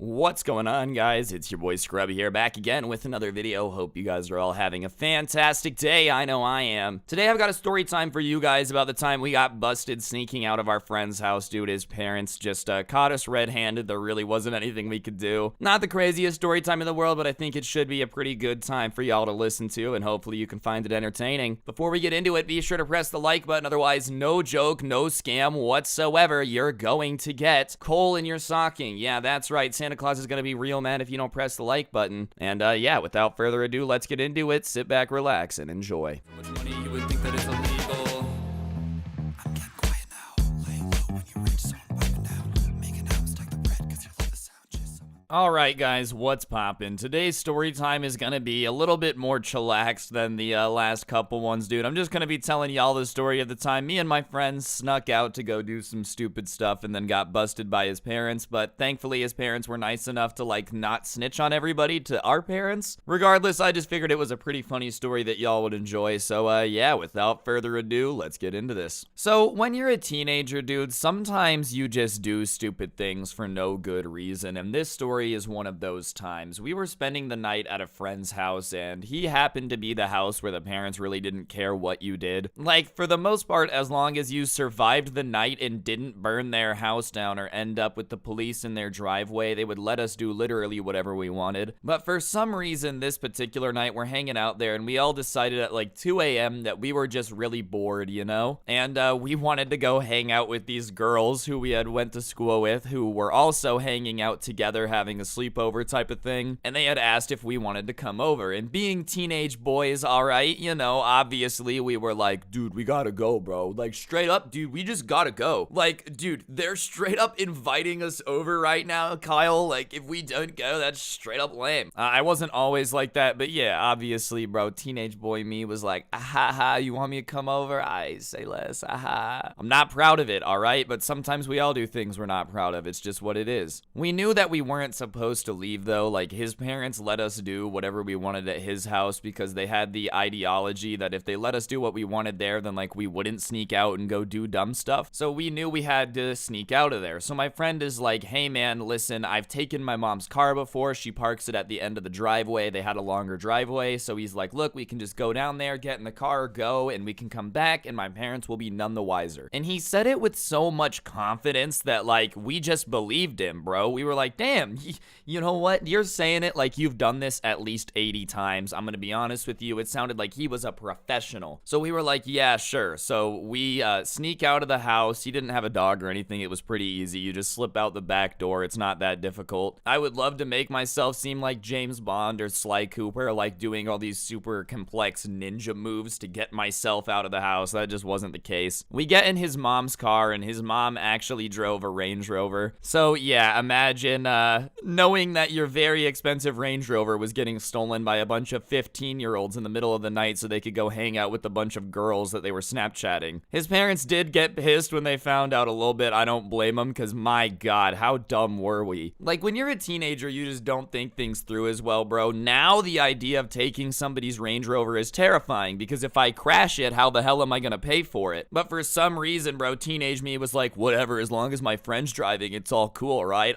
What's going on, guys? It's your boy Scrubby here, back again with another video. Hope you guys are all having a fantastic day. I know I am. Today I've got a story time for you guys about the time we got busted sneaking out of our friend's house. Dude, his parents just caught us red-handed. There really wasn't anything we could do. Not the craziest story time in the world, but I think it should be a pretty good time for y'all to listen to, and hopefully you can find it entertaining. Before we get into it, be sure to press the like button. Otherwise, no joke, no scam whatsoever, you're going to get coal in your stocking. Yeah, that's right. Santa Claus is going to be real mad if you don't press the like button. And yeah, without further ado, let's get into it. Sit back, relax, and enjoy. How much money you would think that is illegal? I'm getting quiet now. Laying low when you reach zone vibing out. Making out, stack the bread cause you love the sound. Just Alright guys, what's poppin'? Today's story time is gonna be a little bit more chillaxed than the last couple ones, dude. I'm just gonna be telling y'all the story of the time me and my friends snuck out to go do some stupid stuff and then got busted by his parents, but thankfully his parents were nice enough to like not snitch on everybody to our parents. Regardless, I just figured it was a pretty funny story that y'all would enjoy, so yeah, without further ado, let's get into this. So, when you're a teenager, dude, sometimes you just do stupid things for no good reason, and this story is one of those times. We were spending the night at a friend's house, and he happened to be the house where the parents really didn't care what you did. Like, for the most part, as long as you survived the night and didn't burn their house down or end up with the police in their driveway, they would let us do literally whatever we wanted. But for some reason, this particular night, we're hanging out there, and we all decided at like 2 a.m. that we were just really bored, you know? And we wanted to go hang out with these girls who we had went to school with, who were also hanging out together, having a sleepover type of thing, and they had asked if we wanted to come over. And being teenage boys, alright, you know, obviously we were like, dude, we gotta go, bro. Like, straight up, dude, we just gotta go. Like, dude, they're straight up inviting us over right now, Kyle. Like, if we don't go, that's straight up lame. I wasn't always like that, but yeah, obviously, bro, teenage boy me was like, aha, you want me to come over? I say less, aha. I'm not proud of it, alright? But sometimes we all do things we're not proud of. It's just what it is. We knew that we weren't supposed to leave, though. Like, his parents let us do whatever we wanted at his house because they had the ideology that if they let us do what we wanted there, then like we wouldn't sneak out and go do dumb stuff. So we knew we had to sneak out of there. So my friend is like, hey man, listen, I've taken my mom's car before. She parks it at the end of the driveway. They had a longer driveway. So he's like, look, we can just go down there, get in the car, go, and we can come back and my parents will be none the wiser. And he said it with so much confidence that like we just believed him, bro. We were like, damn, you know what? You're saying it like you've done this at least 80 times. I'm gonna be honest with you. It sounded like he was a professional. So we were like, yeah, sure. So we sneak out of the house. He didn't have a dog or anything. It was pretty easy. You just slip out the back door. It's not that difficult. I would love to make myself seem like James Bond or Sly Cooper, like doing all these super complex ninja moves to get myself out of the house. That just wasn't the case. We get in his mom's car, and his mom actually drove a Range Rover. So yeah, imagine knowing that your very expensive Range Rover was getting stolen by a bunch of 15-year-olds in the middle of the night so they could go hang out with a bunch of girls that they were Snapchatting. His parents did get pissed when they found out a little bit. I don't blame them, because my god, how dumb were we? Like, when you're a teenager, you just don't think things through as well, bro. Now the idea of taking somebody's Range Rover is terrifying, because if I crash it, how the hell am I gonna pay for it? But for some reason, bro, teenage me was like, whatever, as long as my friend's driving, it's all cool, right?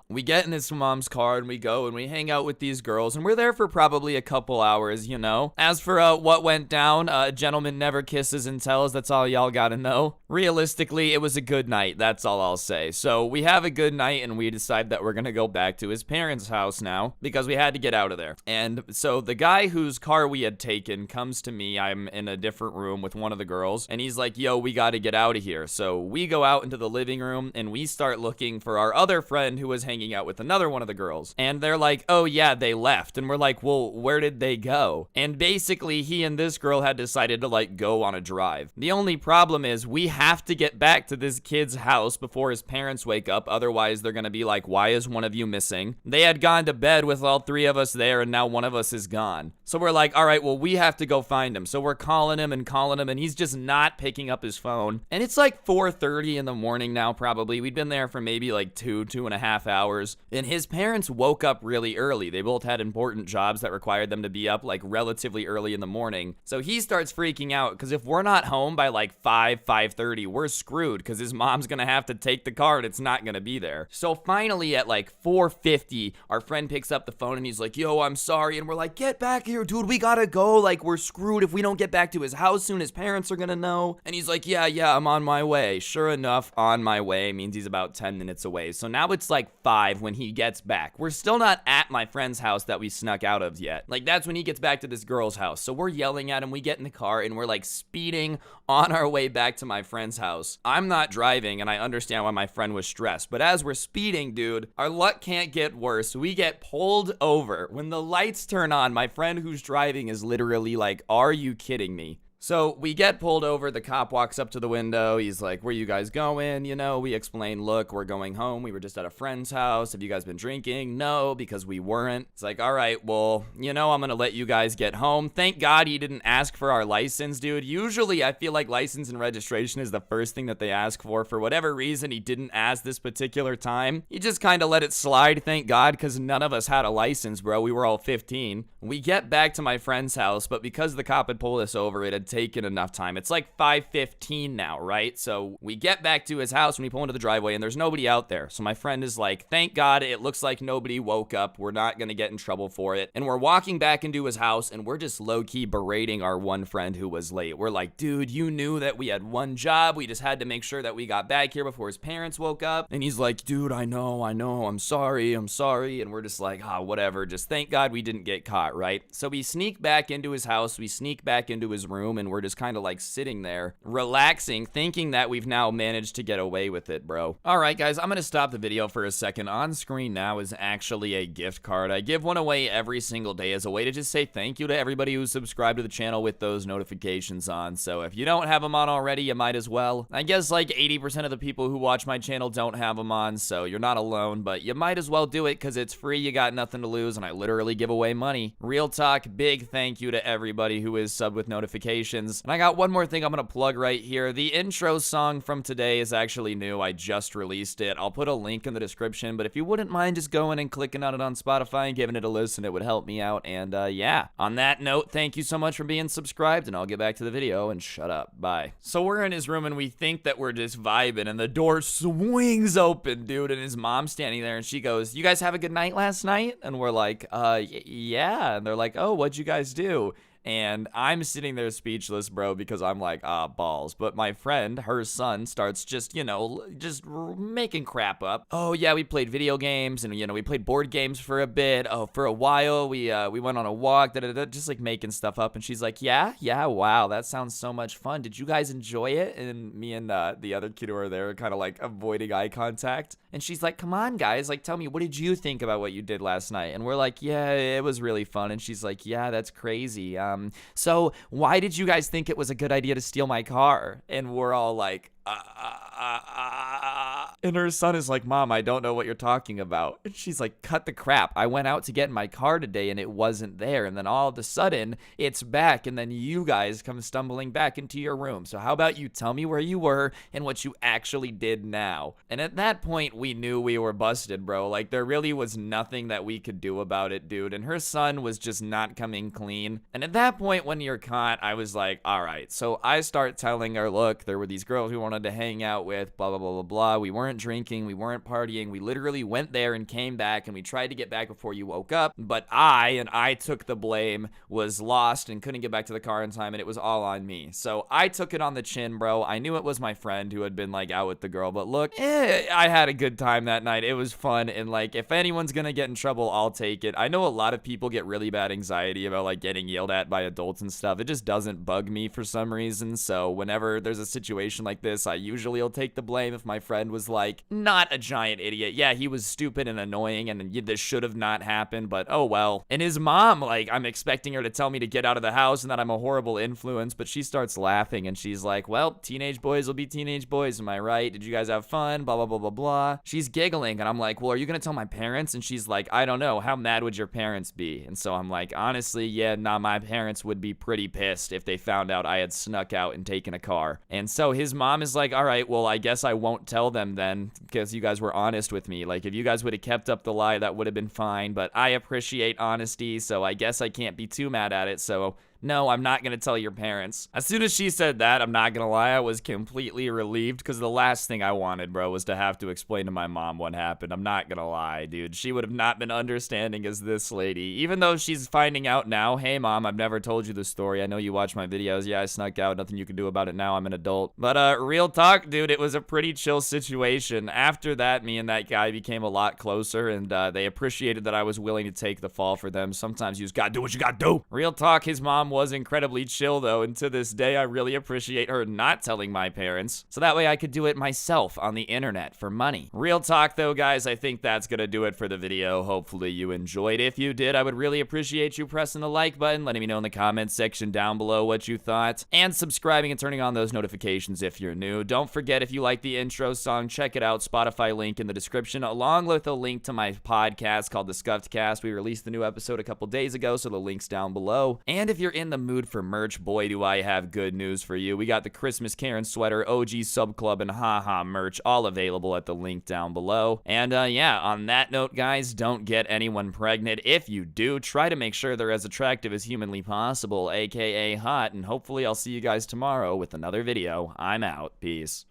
We get in his mom's car and we go and we hang out with these girls, and we're there for probably a couple hours, you know? As for what went down, a gentleman never kisses and tells. That's all y'all gotta know. Realistically, it was a good night. That's all I'll say. So we have a good night and we decide that we're gonna go back to his parents' house now because we had to get out of there. And so the guy whose car we had taken comes to me. I'm in a different room with one of the girls, and he's like, yo, we gotta get out of here. So we go out into the living room and we start looking for our other friend who was hanging out with another one of the girls. And they're like, oh yeah, they left. And we're like, well, where did they go? And basically he and this girl had decided to like go on a drive. The only problem is we have to get back to this kid's house before his parents wake up. Otherwise they're gonna be like, why is one of you missing? They had gone to bed with all three of us there, and now one of us is gone. So we're like, all right, well, we have to go find him. So we're calling him, and he's just not picking up his phone. And it's like 4:30 in the morning now, probably. We'd been there for maybe like 2.5 hours. And his parents woke up really early. They both had important jobs that required them to be up like relatively early in the morning. So he starts freaking out because if we're not home by like 5:30, we're screwed because his mom's gonna have to take the car and it's not gonna be there. So finally at like 4:50, our friend picks up the phone and he's like, yo, I'm sorry. And we're like, get back here, dude. We gotta go. Like, we're screwed. If we don't get back to his house soon, his parents are gonna know. And he's like, yeah, I'm on my way. Sure enough, on my way means he's about 10 minutes away. So now it's like 5 when he gets back. We're still not at my friend's house that we snuck out of yet. Like, that's when he gets back to this girl's house. So we're yelling at him. We get in the car and we're like speeding on our way back to my friend's house. I'm not driving and I understand why my friend was stressed. But as we're speeding, dude, our luck can't get worse. We get pulled over. When the lights turn on, my friend who's driving is literally like, are you kidding me? So we get pulled over. The cop walks up to the window. He's like, where you guys going? You know, we explain, look, we're going home. We were just at a friend's house. Have you guys been drinking? No, because we weren't. It's like, all right, well, you know, I'm going to let you guys get home. Thank God he didn't ask for our license, dude. Usually I feel like license and registration is the first thing that they ask for. For whatever reason, he didn't ask this particular time. He just kind of let it slide, thank God, because none of us had a license, bro. We were all 15. We get back to my friend's house, but because the cop had pulled us over, it had taken enough time. It's like 5:15 now, right? So we get back to his house and we pull into the driveway and there's nobody out there. So my friend is like, thank God it looks like nobody woke up. We're not going to get in trouble for it. And we're walking back into his house and we're just low-key berating our one friend who was late. We're like, dude, you knew that we had one job. We just had to make sure that we got back here before his parents woke up. And he's like, dude, I know. I'm sorry. And we're just like, whatever. Just thank God we didn't get caught, right? So we sneak back into his house. We sneak back into his room and we're just kind of like sitting there, relaxing, thinking that we've now managed to get away with it, bro. All right, guys, I'm gonna stop the video for a second. On screen now is actually a gift card. I give one away every single day as a way to just say thank you to everybody who's subscribed to the channel with those notifications on. So if you don't have them on already, you might as well. I guess like 80% of the people who watch my channel don't have them on, so you're not alone, but you might as well do it because it's free. You got nothing to lose, and I literally give away money. Real talk, big thank you to everybody who is subbed with notifications. And I got one more thing I'm gonna plug right here. The intro song from today is actually new. I just released it. I'll put a link in the description, but if you wouldn't mind just going and clicking on it on Spotify and giving it a listen, it would help me out. And yeah, on that note, thank you so much for being subscribed, and I'll get back to the video and shut up. Bye. So we're in his room and we think that we're just vibing, and the door swings open, dude, and his mom's standing there and she goes, you guys have a good night last night? And we're like, yeah. And they're like, oh, what'd you guys do? And I'm sitting there speechless, bro, because I'm like, balls. But my friend, her son, starts just, you know, just making crap up. Oh, yeah, we played video games and, you know, we played board games for a bit. Oh, for a while, we went on a walk, just like making stuff up. And she's like, yeah, wow, that sounds so much fun. Did you guys enjoy it? And me and the other kid who are there kind of like avoiding eye contact. And she's like, come on, guys, like, tell me, what did you think about what you did last night? And we're like, yeah, it was really fun. And she's like, yeah, that's crazy. So why did you guys think it was a good idea to steal my car? And we're all like, and her son is like, Mom, I don't know what you're talking about. And she's like, cut the crap. I went out to get in my car today and it wasn't there. And then all of a sudden it's back. And then you guys come stumbling back into your room. So how about you tell me where you were and what you actually did now? And at that point, we knew we were busted, bro. Like, there really was nothing that we could do about it, dude. And her son was just not coming clean. And at that point, when you're caught, I was like, all right. So I start telling her, look, there were these girls we wanted to hang out with, blah, blah, blah, blah, blah. We weren't drinking. We weren't partying. We literally went there and came back, and we tried to get back before you woke up. But I took the blame, was lost and couldn't get back to the car in time, and it was all on me. So I took it on the chin, bro. I knew it was my friend who had been like out with the girl, but look, I had a good time that night. It was fun, and like, if anyone's gonna get in trouble, I'll take it. I know a lot of people get really bad anxiety about like getting yelled at by adults and stuff. It just doesn't bug me for some reason. So whenever there's a situation like this, I usually will take the blame. If my friend was like not a giant idiot, yeah, he was stupid and annoying and this should have not happened, but oh well. And his mom, like, I'm expecting her to tell me to get out of the house and that I'm a horrible influence, but she starts laughing and she's like, well, teenage boys will be teenage boys, am I right? Did you guys have fun? Blah, blah, blah, blah, blah. She's giggling and I'm like, well, are you gonna tell my parents? And she's like, I don't know, how mad would your parents be? And so I'm like, honestly, yeah, nah, my parents would be pretty pissed if they found out I had snuck out and taken a car. And so his mom is like, all right, well, I guess I won't tell them then. then, because you guys were honest with me. Like, if you guys would have kept up the lie, that would have been fine, but I appreciate honesty, so I guess I can't be too mad at it, so no, I'm not gonna tell your parents. As soon as she said that, I'm not gonna lie, I was completely relieved, because the last thing I wanted, bro, was to have to explain to my mom what happened. I'm not gonna lie, dude. She would have not been understanding as this lady. Even though she's finding out now, hey mom, I've never told you the story. I know you watch my videos. Yeah, I snuck out. Nothing you can do about it now. I'm an adult. But real talk, dude, it was a pretty chill situation. After that, me and that guy became a lot closer, and they appreciated that I was willing to take the fall for them. Sometimes you just gotta do what you gotta do. Real talk, his mom was incredibly chill though, and to this day I really appreciate her not telling my parents, so that way I could do it myself on the internet for money. Real talk though, guys, I think that's gonna do it for the video. Hopefully you enjoyed. If you did, I would really appreciate you pressing the like button, letting me know in the comments section down below what you thought, and subscribing and turning on those notifications if you're new. Don't forget, if you like the intro song, check it out. Spotify link in the description, along with a link to my podcast called the Scuffed Cast. We released the new episode a couple days ago, so the link's down below. And if you're in the mood for merch, boy do I have good news for you. We got the Christmas Karen sweater, OG Sub Club, and haha merch all available at the link down below. And yeah, on that note, guys, don't get anyone pregnant. If you do, try to make sure they're as attractive as humanly possible, aka hot, and hopefully I'll see you guys tomorrow with another video. I'm out. Peace.